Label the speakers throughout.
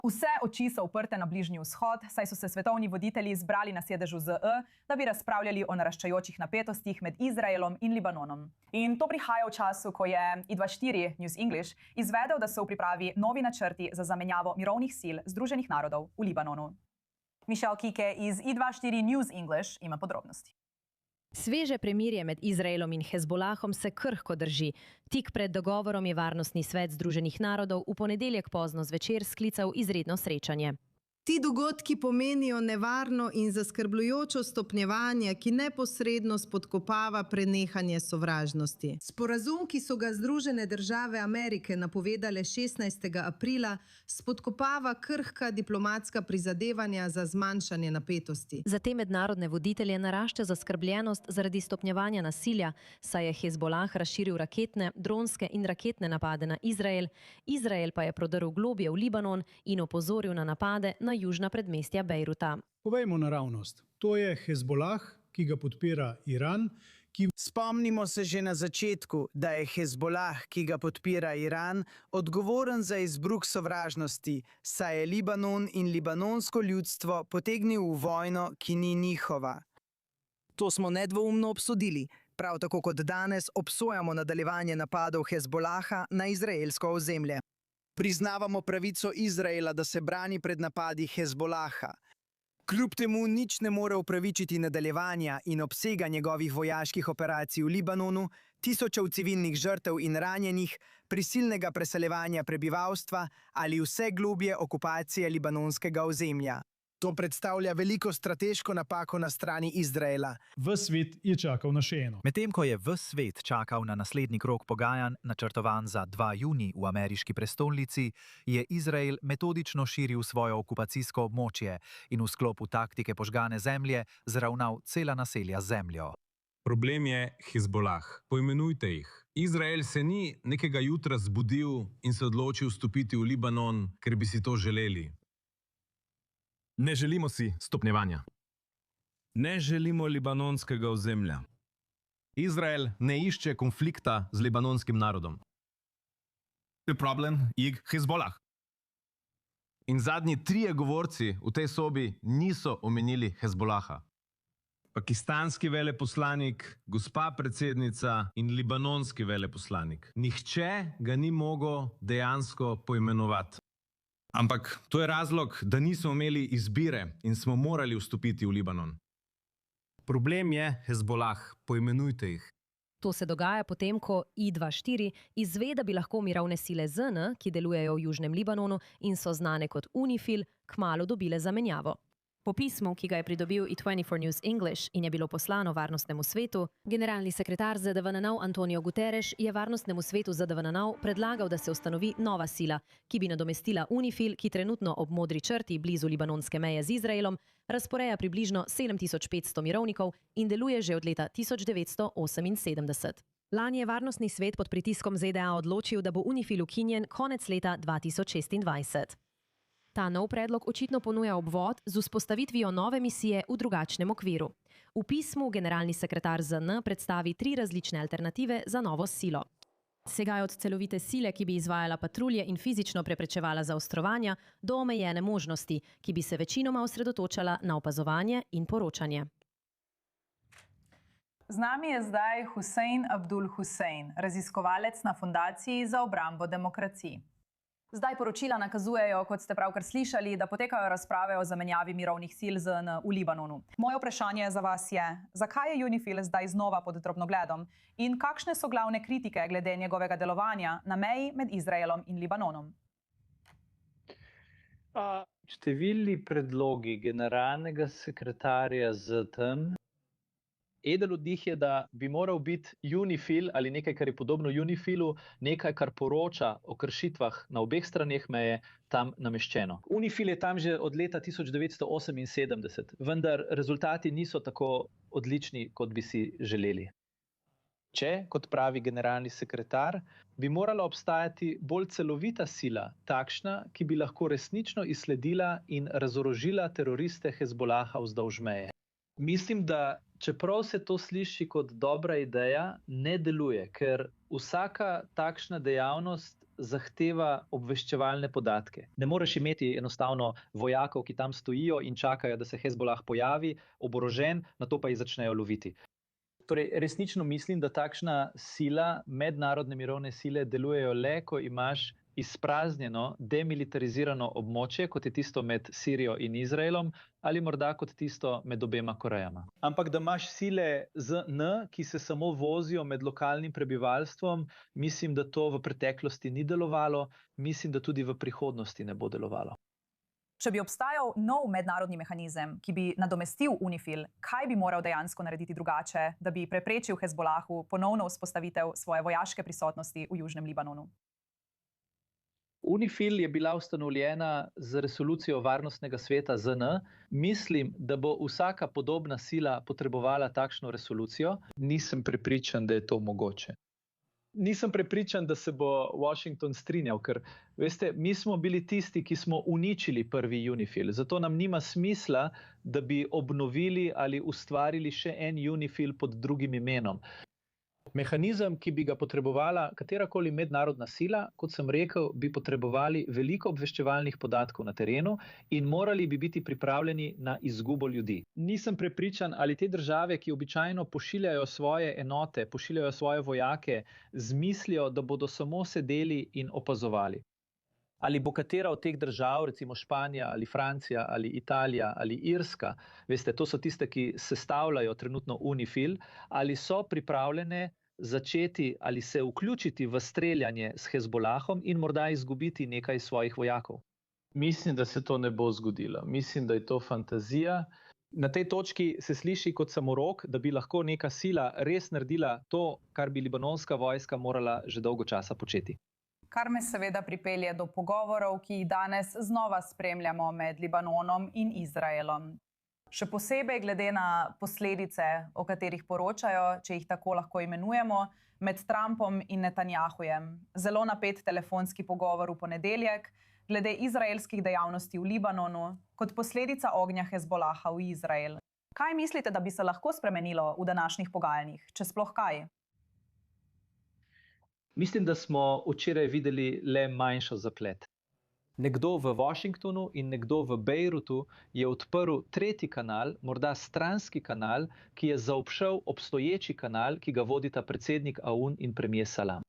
Speaker 1: Vse oči so uprte na Bližnji vzhod, saj so se svetovni voditelji zbrali na sedežu ZE, da bi razpravljali o naraščajočih napetostih med Izraelom in Libanonom. In to prihaja v času, ko je I24 News English izvedel, da so v pripravi novi načrti za zamenjavo mirovnih sil Združenih narodov v Libanonu. Michelle Kike iz I24 News English ima podrobnosti.
Speaker 2: Sveže premirje med Izraelom in Hezbolahom se krhko drži. Tik pred dogovorom je Varnostni svet Združenih narodov v ponedeljek pozno zvečer sklical izredno srečanje.
Speaker 3: Ti dogodki pomenijo nevarno in zaskrbljujočo stopnjevanje, ki neposredno spodkopava prenehanje sovražnosti. Sporazum, ki so ga Združene države Amerike napovedale 16. aprila, spodkopava krhka diplomatska prizadevanja za zmanjšanje napetosti.
Speaker 2: Za te mednarodne voditelje narašča zaskrbljenost zaradi stopnjevanja nasilja, saj je Hezbolah razširil raketne, dronske in raketne napade na Izrael. Izrael pa je prodrl globje v Libanon in opozoril na napade na južna predmestja Bejruta.
Speaker 4: Povejmo naravnost. To je Hezbolah, ki ga podpira Iran,
Speaker 5: Spomnimo se že na začetku, da je Hezbolah, ki ga podpira Iran, odgovoren za izbruh sovražnosti, saj je Libanon in libanonsko ljudstvo potegnil v vojno, ki ni njihova.
Speaker 6: To smo nedvoumno obsodili, prav tako kot danes obsojamo nadaljevanje napadov Hezbolaha na izraelsko ozemlje.
Speaker 5: Priznavamo pravico Izraela, da se brani pred napadi Hezbolaha. Kljub temu nič ne more upravičiti nadaljevanja in obsega njegovih vojaških operacij v Libanonu, tisočev civilnih žrtev in ranjenih, prisilnega preseljevanja prebivalstva ali vse globlje okupacije libanonskega ozemlja. To predstavlja veliko strateško napako na strani Izraela.
Speaker 4: ves svet je čakal na še eno.
Speaker 7: Medtem ko je ves svet čakal na naslednji krog pogajanj, načrtovan za 2. junij v ameriški prestolnici, je Izrael metodično širil svojo okupacijsko območje in v sklopu taktike požgane zemlje zravnal cela naselja z zemljo.
Speaker 8: Problem je Hezbolah. Poimenujte jih. Izrael se ni nekega jutra zbudil in se odločil vstopiti v Libanon, ker bi si to želeli.
Speaker 9: Ne želimo si stopnjevanja.
Speaker 10: Ne želimo libanonskega ozemlja.
Speaker 9: Izrael ne išče konflikta z libanonskim narodom. Problem je Hezbolah. In zadnji 3 govorci v tej sobi niso omenili Hezbolaha.
Speaker 10: Pakistanski veleposlanik, gospa predsednica in libanonski veleposlanik. Nihče ga ni mogel dejansko poimenovati. Ampak to je razlog, da nismo imeli izbire in smo morali vstopiti v Libanon. Problem je Hezbolah. Poimenujte jih.
Speaker 2: To se dogaja potem, ko I24 izve, da bi lahko mirovne sile ZN, ki delujejo v Južnem Libanonu in so znane kot UNIFIL, kmalu dobile zamenjavo. Po pismu, ki ga je pridobil I24 News English in je bilo poslano Varnostnemu svetu, generalni sekretar ZDVNN Antonio Guterres je Varnostnemu svetu ZDVNN predlagal, da se ustanovi nova sila, ki bi nadomestila UNIFIL, ki trenutno ob modri črti blizu libanonske meje z Izraelom razporeja približno 7500 mirovnikov in deluje že od leta 1978. Lani je Varnostni svet pod pritiskom ZDA odločil, da bo UNIFIL ukinjen konec leta 2026. Ta nov predlog očitno ponuja obvod z vzpostavitvijo nove misije v drugačnem okviru. V pismu generalni sekretar ZN predstavi 3 različne alternative za novo silo. Segajo od celovite sile, ki bi izvajala patrulje in fizično preprečevala zaostrovanja, do omejene možnosti, ki bi se večinoma osredotočala na opazovanje in poročanje.
Speaker 1: Z nami je zdaj Hussein Abdul Hussein, raziskovalec na Fundaciji za obrambo demokracij. Zdaj poročila nakazujejo, kot ste pravkar slišali, da potekajo razprave o zamenjavi mirovnih sil ZN v Libanonu. Moje vprašanje za vas je, zakaj je UNIFIL zdaj znova pod drobnogledom in kakšne so glavne kritike glede njegovega delovanja na meji med Izraelom in Libanonom?
Speaker 11: Številni predlogi generalnega sekretarja ZTM. Eden od njih je, da bi moral biti UNIFIL ali nekaj, kar je podobno UNIFILu, nekaj, kar poroča o kršitvah na obeh straneh meje, tam nameščeno. UNIFIL je tam že od leta 1978, vendar rezultati niso tako odlični, kot bi si želeli. Če, kot pravi generalni sekretar, bi morala obstajati bolj celovita sila, takšna, ki bi lahko resnično izsledila in razorožila teroriste Hezbolaha vzdolž meje. Mislim, da čeprav se to sliši kot dobra ideja, ne deluje, ker vsaka takšna dejavnost zahteva obveščevalne podatke. Ne moreš imeti enostavno vojakov, ki tam stojijo in čakajo, da se Hezbolah pojavi, oborožen, nato pa jih začnejo loviti. Torej, resnično mislim, da takšna sila, mednarodne mirovne sile, delujejo le, ko imaš izpraznjeno, demilitarizirano območje, kot je tisto med Sirijo in Izraelom, ali morda kot tisto med obema Korejama. Ampak da imaš sile ZN, ki se samo vozijo med lokalnim prebivalstvom, mislim, da to v preteklosti ni delovalo, mislim, da tudi v prihodnosti ne bo delovalo.
Speaker 1: Če bi obstajal nov mednarodni mehanizem, ki bi nadomestil UNIFIL, kaj bi moral dejansko narediti drugače, da bi preprečil Hezbolahu ponovno vzpostavitev svoje vojaške prisotnosti v Južnem Libanonu?
Speaker 11: UNIFIL je bila ustanovljena z resolucijo Varnostnega sveta ZN. Mislim, da bo vsaka podobna sila potrebovala takšno resolucijo. Nisem prepričan, da je to mogoče. Nisem prepričan, da se bo Washington strinjal, ker veste, mi smo bili tisti, ki smo uničili prvi UNIFIL. Zato nam nima smisla, da bi obnovili ali ustvarili še en UNIFIL pod drugim imenom. Mehanizem, ki bi ga potrebovala katerakoli mednarodna sila, kot sem rekel, bi potrebovali veliko obveščevalnih podatkov na terenu in morali bi biti pripravljeni na izgubo ljudi. Nisem prepričan, ali te države, ki običajno pošiljajo svoje enote, pošiljajo svoje vojake z mislijo, da bodo samo sedeli in opazovali. Ali bo katera od teh držav, recimo Španija ali Francija ali Italija ali Irska, veste, to so tiste, ki sestavljajo trenutno UNIFIL, ali so pripravljene začeti ali se vključiti v streljanje s Hezbolahom in morda izgubiti nekaj svojih vojakov. Mislim, da se to ne bo zgodilo. Mislim, da je to fantazija. Na tej točki se sliši kot samorok, da bi lahko neka sila res naredila to, kar bi libanonska vojska morala že dolgo časa početi.
Speaker 1: Kar me seveda pripelje do pogovorov, ki jih danes znova spremljamo med Libanonom in Izraelom. Še posebej glede na posledice, o katerih poročajo, če jih tako lahko imenujemo, med Trumpom in Netanjahujem. Zelo napet telefonski pogovor v ponedeljek glede izraelskih dejavnosti v Libanonu kot posledica ognja Hezbolaha v Izrael. Kaj mislite, da bi se lahko spremenilo v današnjih pogajanjih, če sploh kaj?
Speaker 11: Mislim, da smo včeraj videli le manjšo zaplet. Nekdo v Washingtonu in nekdo v Bejrutu je odprl tretji kanal, morda stranski kanal, ki je zaobšel obstoječi kanal, ki ga vodita predsednik Aoun in premier Salam.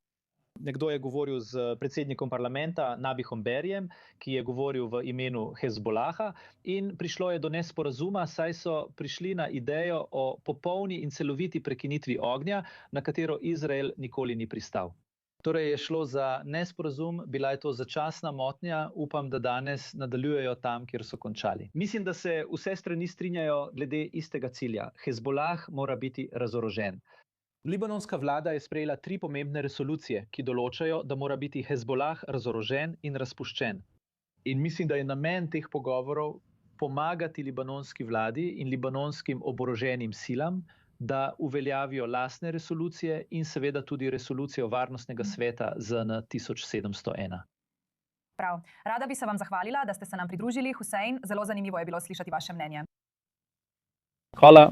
Speaker 11: Nekdo je govoril z predsednikom parlamenta Nabihom Berrijem, ki je govoril v imenu Hezbolaha in prišlo je do nesporazuma, saj so prišli na idejo o popolni in celoviti prekinitvi ognja, na katero Izrael nikoli ni pristal. Torej je šlo za nesporazum, bila je to začasna motnja, upam, da danes nadaljujejo tam, kjer so končali. Mislim, da se vse strani strinjajo glede istega cilja. Hezbolah mora biti razorožen. Libanonska vlada je sprejela 3 pomembne resolucije, ki določajo, da mora biti Hezbolah razorožen in razpuščen. In mislim, da je namen teh pogovorov pomagati libanonski vladi in libanonskim oboroženim silam, da uveljavijo lastne resolucije in seveda tudi resolucijo Varnostnega sveta ZN 1701.
Speaker 1: Prav. Rada bi se vam zahvalila, da ste se nam pridružili, Husein. Zelo zanimivo je bilo slišati vaše mnenje.
Speaker 11: Hvala.